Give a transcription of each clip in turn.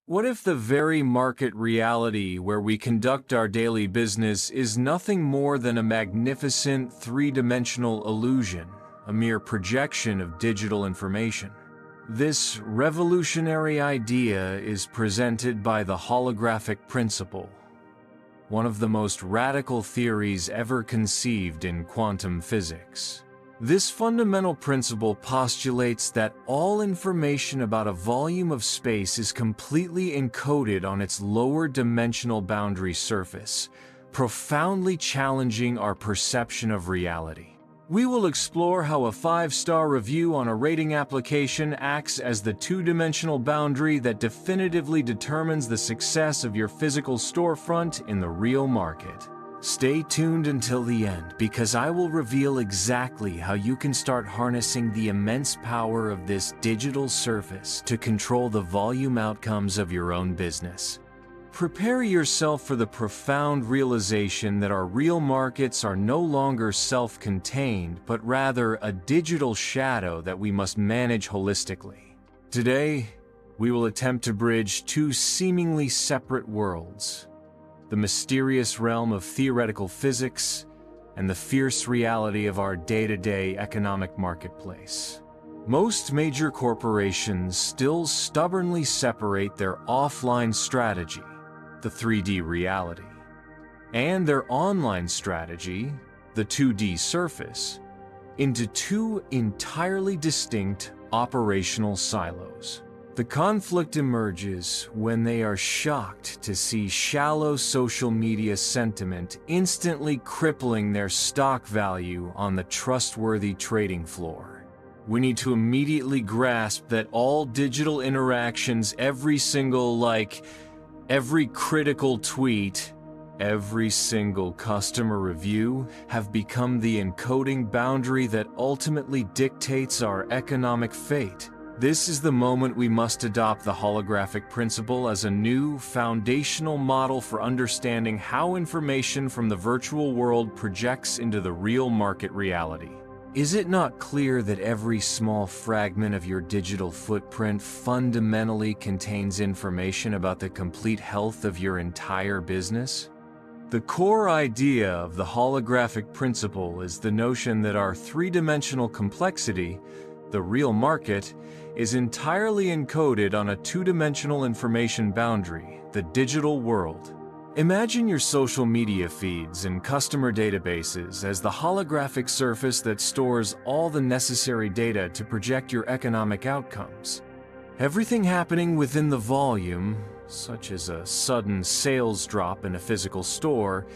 What if the very market reality where we conduct our daily business is nothing more than a magnificent three-dimensional illusion, a mere projection of digital information? This revolutionary idea is presented by the holographic principle, one of the most radical theories ever conceived in quantum physics. This fundamental principle postulates that all information about a volume of space is completely encoded on its lower dimensional boundary surface, profoundly challenging our perception of reality. We will explore how a 5-star review on a rating application acts as the two-dimensional boundary that definitively determines the success of your physical storefront in the real market. Stay tuned until the end, because I will reveal exactly how you can start harnessing the immense power of this digital surface to control the volume outcomes of your own business. Prepare yourself for the profound realization that our real markets are no longer self-contained, but rather a digital shadow that we must manage holistically. Today, we will attempt to bridge two seemingly separate worlds: the mysterious realm of theoretical physics and the fierce reality of our day-to-day economic marketplace. Most major corporations still stubbornly separate their offline strategy, the 3D reality, and their online strategy, the 2D surface, into two entirely distinct operational silos. The conflict emerges when they are shocked to see shallow social media sentiment instantly crippling their stock value on the trustworthy trading floor. We need to immediately grasp that all digital interactions, every single like, every critical tweet, every single customer review, have become the encoding boundary that ultimately dictates our economic fate. This is the moment we must adopt the holographic principle as a new, foundational model for understanding how information from the virtual world projects into the real market reality. Is it not clear that every small fragment of your digital footprint fundamentally contains information about the complete health of your entire business? The core idea of the holographic principle is the notion that our three-dimensional complexity, the real market, is entirely encoded on a two-dimensional information boundary, the digital world. Imagine your social media feeds and customer databases as the holographic surface that stores all the necessary data to project your economic outcomes. Everything happening within the volume, such as a sudden sales drop in a physical store,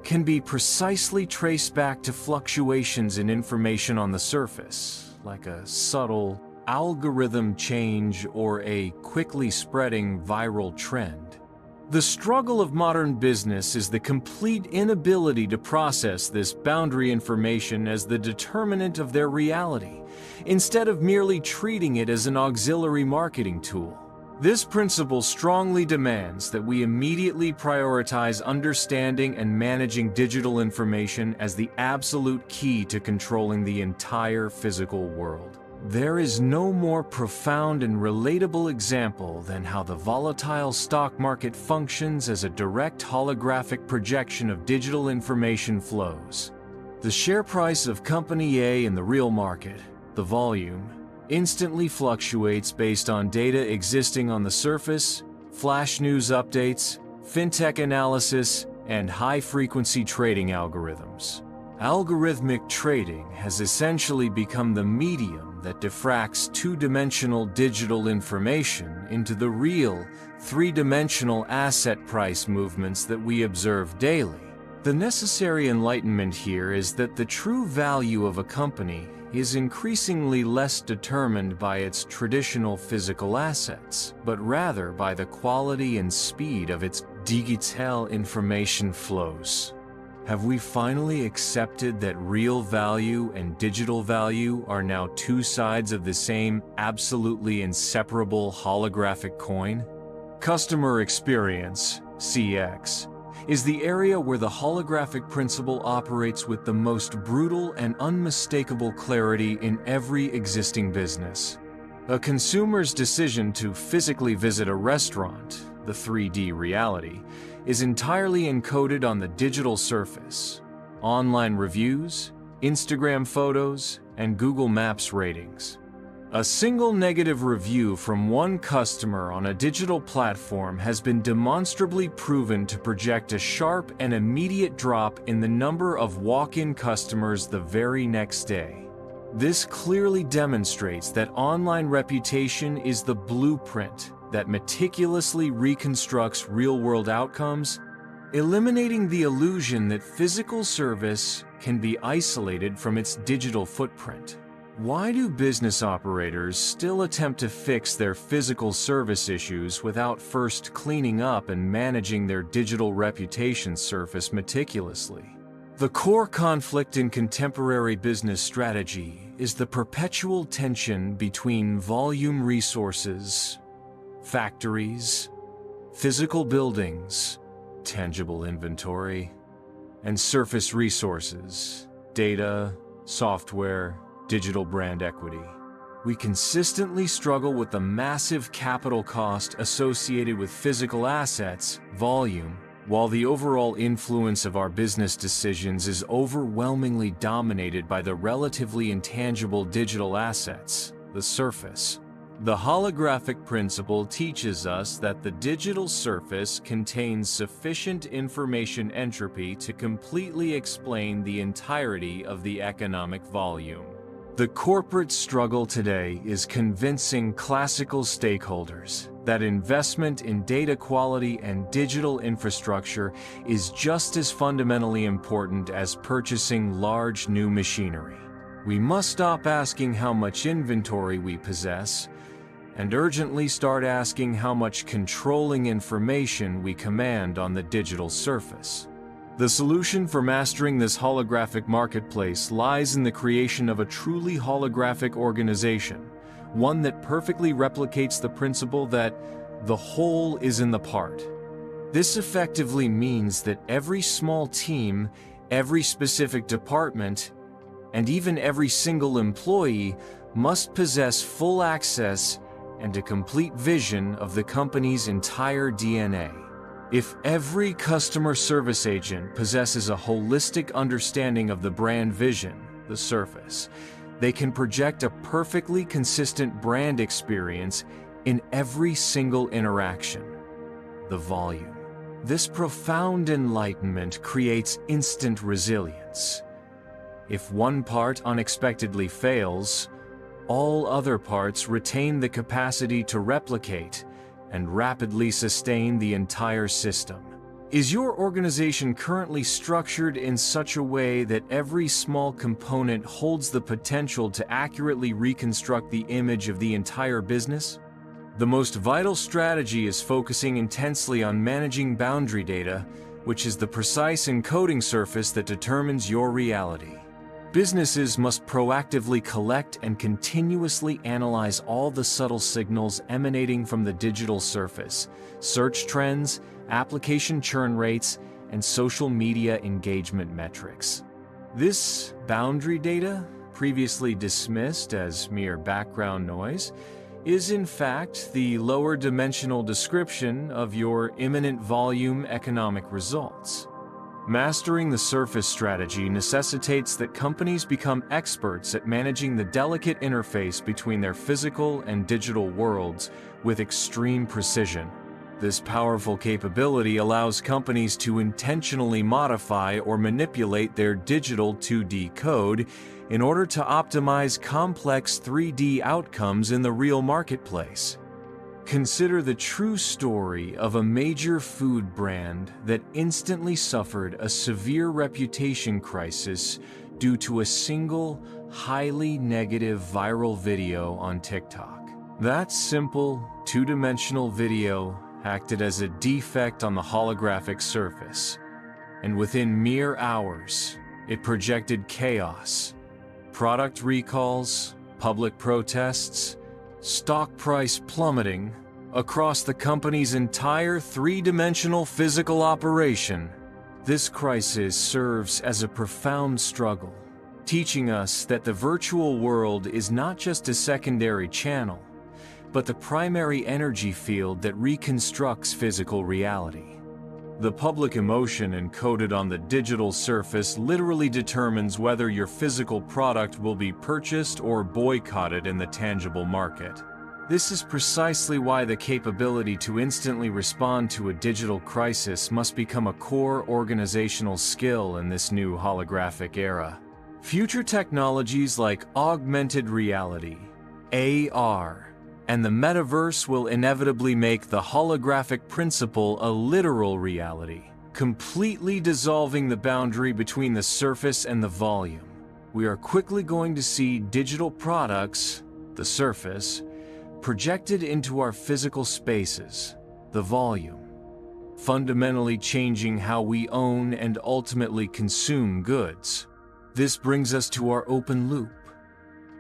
can be precisely traced back to fluctuations in information on the surface, like a subtle algorithm change or a quickly spreading viral trend. The struggle of modern business is the complete inability to process this boundary information as the determinant of their reality, instead of merely treating it as an auxiliary marketing tool. This principle strongly demands that we immediately prioritize understanding and managing digital information as the absolute key to controlling the entire physical world. There is no more profound and relatable example than how the volatile stock market functions as a direct holographic projection of digital information flows. The share price of Company A in the real market, the volume, instantly fluctuates based on data existing on the surface, flash news updates, fintech analysis, and high-frequency trading algorithms. Algorithmic trading has essentially become the medium that diffracts two-dimensional digital information into the real, three-dimensional asset price movements that we observe daily. The necessary enlightenment here is that the true value of a company is increasingly less determined by its traditional physical assets, but rather by the quality and speed of its digital information flows. Have we finally accepted that real value and digital value are now two sides of the same absolutely inseparable holographic coin? Customer experience, CX, is the area where the holographic principle operates with the most brutal and unmistakable clarity in every existing business. A consumer's decision to physically visit a restaurant, the 3D reality, is entirely encoded on the digital surface. Online reviews, Instagram photos, and Google Maps ratings. A single negative review from one customer on a digital platform has been demonstrably proven to project a sharp and immediate drop in the number of walk-in customers the very next day. This clearly demonstrates that online reputation is the blueprint that meticulously reconstructs real-world outcomes, eliminating the illusion that physical service can be isolated from its digital footprint. Why do business operators still attempt to fix their physical service issues without first cleaning up and managing their digital reputation surface meticulously? The core conflict in contemporary business strategy is the perpetual tension between volume resources, factories, physical buildings, tangible inventory, and surface resources, data, software, digital brand equity. We consistently struggle with the massive capital cost associated with physical assets, volume, while the overall influence of our business decisions is overwhelmingly dominated by the relatively intangible digital assets, the surface. The holographic principle teaches us that the digital surface contains sufficient information entropy to completely explain the entirety of the economic volume. The corporate struggle today is convincing classical stakeholders that investment in data quality and digital infrastructure is just as fundamentally important as purchasing large new machinery. We must stop asking how much inventory we possess and urgently start asking how much controlling information we command on the digital surface. The solution for mastering this holographic marketplace lies in the creation of a truly holographic organization, one that perfectly replicates the principle that the whole is in the part. This effectively means that every small team, every specific department, and even every single employee must possess full access and a complete vision of the company's entire DNA. If every customer service agent possesses a holistic understanding of the brand vision, the surface, they can project a perfectly consistent brand experience in every single interaction, the volume. This profound enlightenment creates instant resilience. If one part unexpectedly fails, all other parts retain the capacity to replicate and rapidly sustain the entire system. Is your organization currently structured in such a way that every small component holds the potential to accurately reconstruct the image of the entire business? The most vital strategy is focusing intensely on managing boundary data, which is the precise encoding surface that determines your reality. Businesses must proactively collect and continuously analyze all the subtle signals emanating from the digital surface, search trends, application churn rates, and social media engagement metrics. This boundary data, previously dismissed as mere background noise, is in fact the lower dimensional description of your imminent volume economic results. Mastering the surface strategy necessitates that companies become experts at managing the delicate interface between their physical and digital worlds with extreme precision. This powerful capability allows companies to intentionally modify or manipulate their digital 2D code in order to optimize complex 3D outcomes in the real marketplace. Consider the true story of a major food brand that instantly suffered a severe reputation crisis due to a single, highly negative viral video on TikTok. That simple, two-dimensional video acted as a defect on the holographic surface, and within mere hours, it projected chaos, product recalls, public protests, stock price plummeting across the company's entire three-dimensional physical operation. This crisis serves as a profound struggle, teaching us that the virtual world is not just a secondary channel, but the primary energy field that reconstructs physical reality. The public emotion encoded on the digital surface literally determines whether your physical product will be purchased or boycotted in the tangible market. This is precisely why the capability to instantly respond to a digital crisis must become a core organizational skill in this new holographic era. Future technologies like augmented reality, AR, and the metaverse will inevitably make the holographic principle a literal reality, completely dissolving the boundary between the surface and the volume. We are quickly going to see digital products, the surface, projected into our physical spaces, the volume, fundamentally changing how we own and ultimately consume goods. This brings us to our open loop.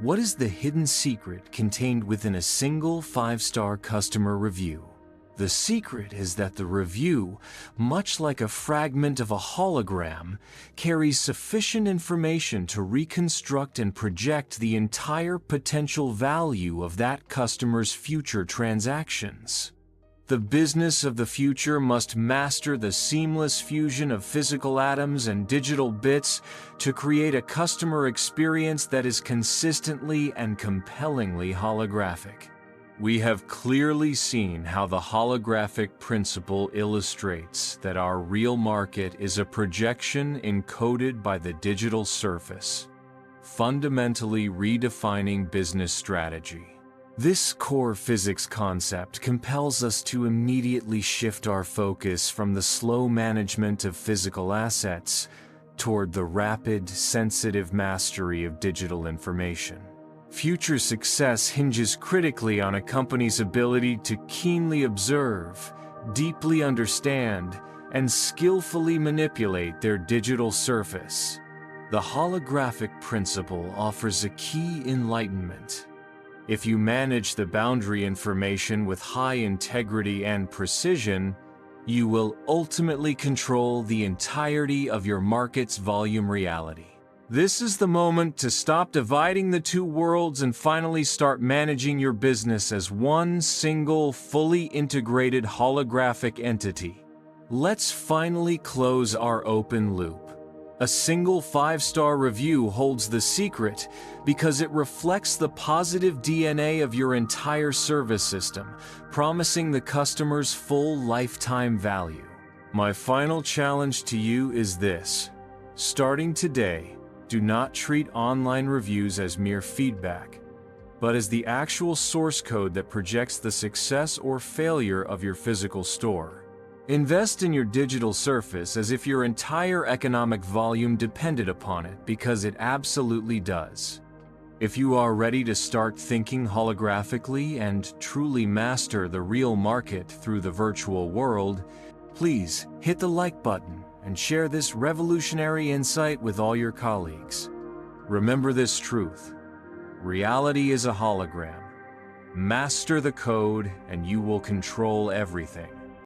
What is the hidden secret contained within a single 5-star customer review? The secret is that the review, much like a fragment of a hologram, carries sufficient information to reconstruct and project the entire potential value of that customer's future transactions. The business of the future must master the seamless fusion of physical atoms and digital bits to create a customer experience that is consistently and compellingly holographic. We have clearly seen how the holographic principle illustrates that our real market is a projection encoded by the digital surface, fundamentally redefining business strategy. This core physics concept compels us to immediately shift our focus from the slow management of physical assets toward the rapid, sensitive mastery of digital information. Future success hinges critically on a company's ability to keenly observe, deeply understand, and skillfully manipulate their digital surface. The holographic principle offers a key enlightenment. If you manage the boundary information with high integrity and precision, you will ultimately control the entirety of your market's volume reality. This is the moment to stop dividing the two worlds and finally start managing your business as one single, fully integrated holographic entity. Let's finally close our open loop. A single 5-star review holds the secret because it reflects the positive DNA of your entire service system, promising the customer's full lifetime value. My final challenge to you is this. Starting today, do not treat online reviews as mere feedback, but as the actual source code that projects the success or failure of your physical store. Invest in your digital surface as if your entire economic volume depended upon it, because it absolutely does. If you are ready to start thinking holographically and truly master the real market through the virtual world, please hit the like button and share this revolutionary insight with all your colleagues. Remember this truth: reality is a hologram. Master the code and you will control everything.